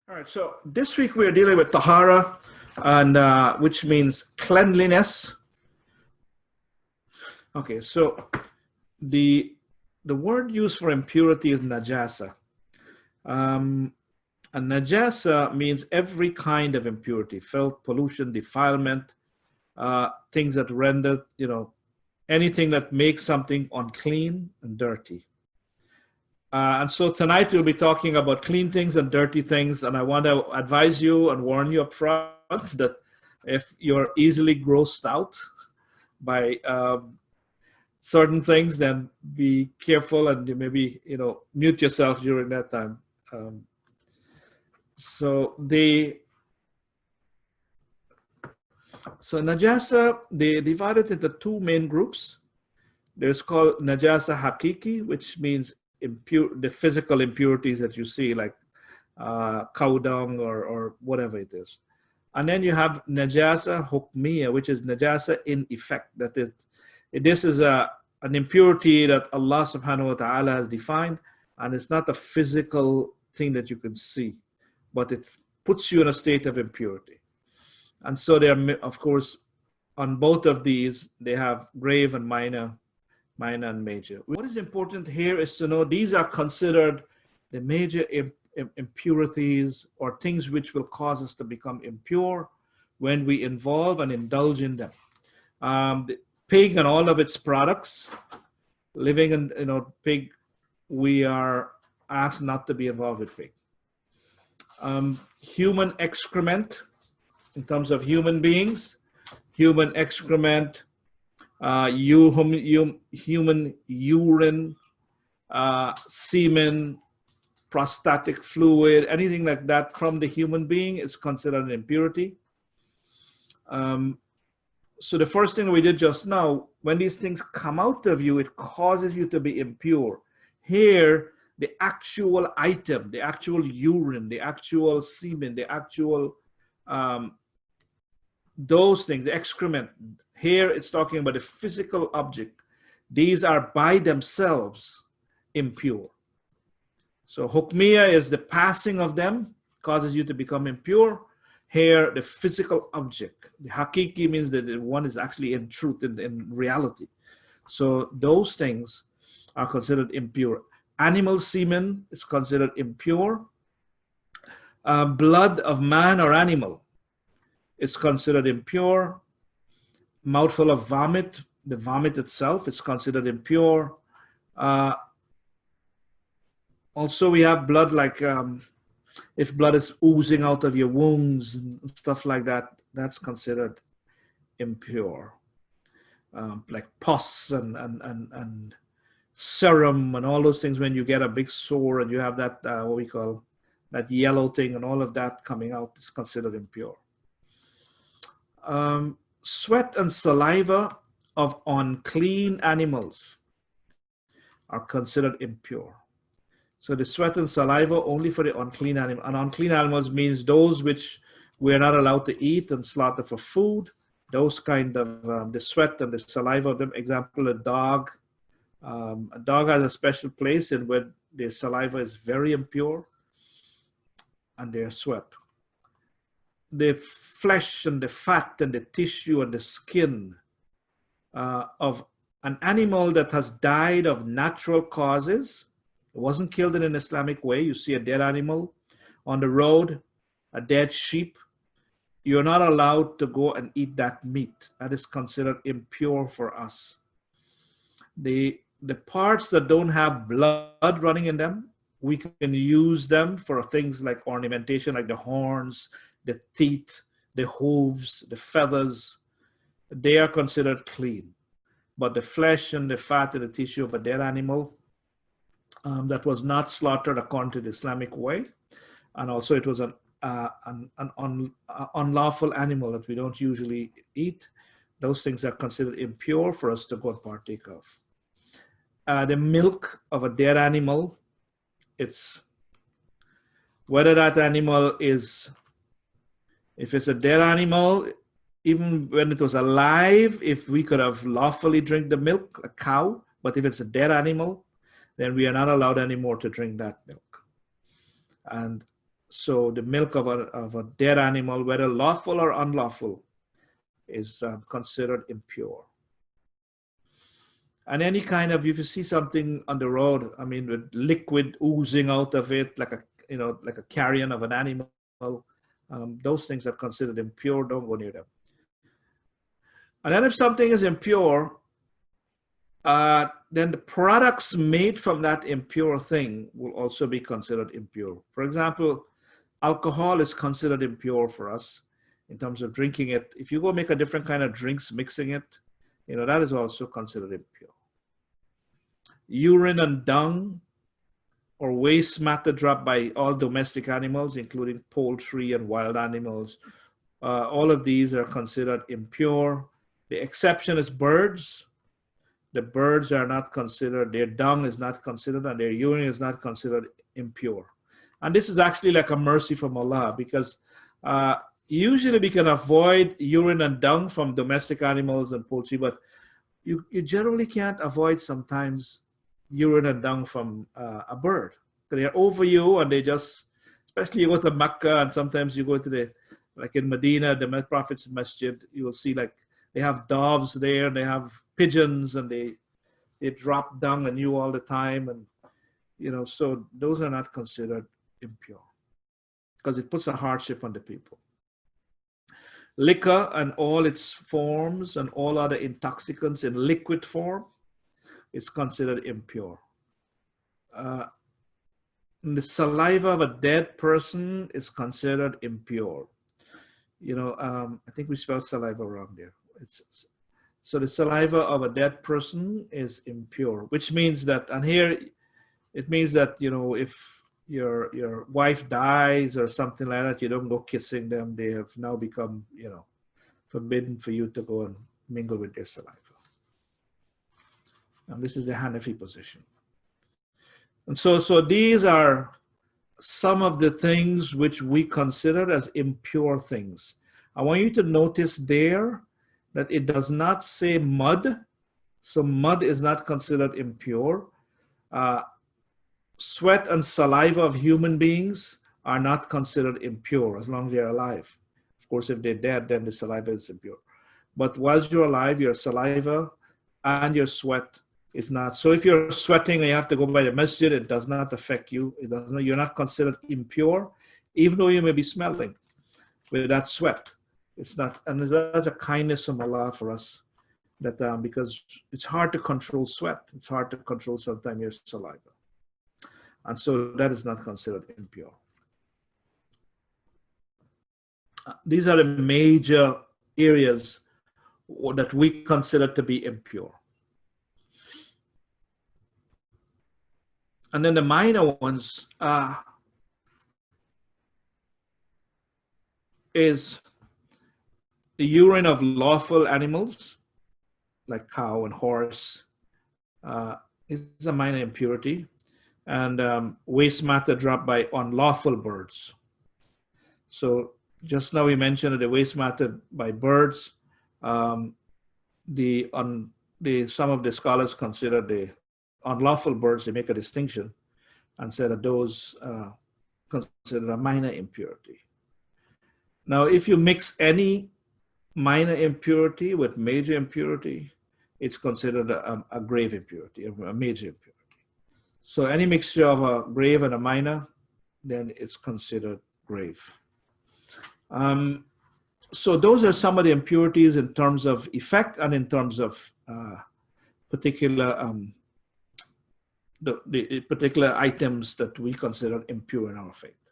All right, so this week we're dealing with Taharah, and which means cleanliness. Okay, so the word used for impurity is Najaasah. And Najaasah means every kind of impurity: filth, pollution, defilement, things that render, anything that makes something unclean and dirty. And so tonight we'll be talking about clean things and dirty things. And I want to advise you and warn you up front that if you're easily grossed out by certain things, then be careful and you maybe, mute yourself during that time. So Najaasah, they divide it into two main groups. There's called Najaasah Haqiqi, which means the physical impurities that you see, like cow dung or whatever it is. And then you have Najaasah Hukmiya, which is Najaasah in effect. That is, this is an impurity that Allah subhanahu wa ta'ala has defined, and it's not a physical thing that you can see, but it puts you in a state of impurity. And so there, of course, on both of these, they have grave and minor and major. What is important here is to know these are considered the major impurities or things which will cause us to become impure when we involve and indulge in them. The pig and all of its products, living in pig, we are asked not to be involved with pig. Human excrement, in terms of human beings, human excrement, human urine, semen, prostatic fluid, anything like that from the human being is considered an impurity. So the first thing we did just now, when these things come out of you, it causes you to be impure. Here, the actual item, the actual urine, the actual semen, the actual those things, the excrement. Here it's talking about a physical object. These are by themselves impure. So hukmiya is the passing of them, causes you to become impure. Here, the physical object. The haqiqi means that one is actually in truth, in reality. So those things are considered impure. Animal semen is considered impure. Blood of man or animal is considered impure. Mouthful of vomit, the vomit itself is considered impure. Also, we have blood, like if blood is oozing out of your wounds and stuff like that, that's considered impure. Like pus and serum and all those things, when you get a big sore and you have that, what we call that yellow thing, and all of that coming out is considered impure. Sweat and saliva of unclean animals are considered impure. So the sweat and saliva only for the unclean animal. And unclean animals means those which we're not allowed to eat and slaughter for food. Those kind of, the sweat and the saliva of them. Example, a dog. A dog has a special place in where their saliva is very impure and their sweat. The flesh and the fat and the tissue and the skin of an animal that has died of natural causes. It wasn't killed in an Islamic way. You see a dead animal on the road, a dead sheep. You're not allowed to go and eat that meat. That is considered impure for us. The parts that don't have blood running in them, we can use them for things like ornamentation, like the horns, the teeth, the hooves, the feathers. They are considered clean. But the flesh and the fat and the tissue of a dead animal that was not slaughtered according to the Islamic way, and also it was an unlawful animal that we don't usually eat, those things are considered impure for us to go and partake of. The milk of a dead animal, it's whether that animal is, if it's a dead animal, even when it was alive, if we could have lawfully drink the milk, a cow, but if it's a dead animal, then we are not allowed anymore to drink that milk. And So the milk of a dead animal, whether lawful or unlawful, is considered impure. And any kind of, if you see something on the road, I mean, with liquid oozing out of it, like a carrion of an animal, those things are considered impure. Don't go near them. And then if something is impure, then the products made from that impure thing will also be considered impure. For example, alcohol is considered impure for us in terms of drinking it. If you go make a different kind of drinks, mixing it, that is also considered impure. Urine and dung or waste matter dropped by all domestic animals, including poultry and wild animals, all of these are considered impure. The exception is birds. The birds are not considered, their dung is not considered, and their urine is not considered impure. And this is actually like a mercy from Allah, because usually we can avoid urine and dung from domestic animals and poultry, but you generally can't avoid sometimes urine and dung from a bird. They're over you, and they just, especially you go to Mecca, and sometimes you go to like in Medina, the Prophet's Masjid, you will see like they have doves there, and they have pigeons, and they drop dung on you all the time, and so those are not considered impure because it puts a hardship on the people. Liquor and all its forms and all other intoxicants in liquid form is considered impure. The saliva of a dead person is considered impure. I think we spelled saliva wrong there. So the saliva of a dead person is impure, which means that, and here it means that, if your wife dies or something like that, you don't go kissing them. They have now become, forbidden for you to go and mingle with their saliva. And this is the Hanafi position. And so these are some of the things which we consider as impure things. I want you to notice there that it does not say mud. So mud is not considered impure. Sweat and saliva of human beings are not considered impure as long as they're alive. Of course, if they're dead, then the saliva is impure. But whilst you're alive, your saliva and your sweat is not. So if you're sweating and you have to go by the masjid, it does not affect you. You're not considered impure, even though you may be smelling with that sweat. It's not, and that's a kindness from Allah for us, that because it's hard to control sweat. It's hard to control sometimes your saliva. And so that is not considered impure. These are the major areas that we consider to be impure. And then the minor ones is the urine of lawful animals, like cow and horse, is a minor impurity. And waste matter dropped by unlawful birds. So just now we mentioned that the waste matter by birds, some of the scholars consider the unlawful birds, they make a distinction and say that those considered a minor impurity. Now, if you mix any minor impurity with major impurity, it's considered a grave impurity, a major impurity. So any mixture of a grave and a minor, then it's considered grave. So those are some of the impurities in terms of effect and in terms of particular the particular items that we consider impure in our faith.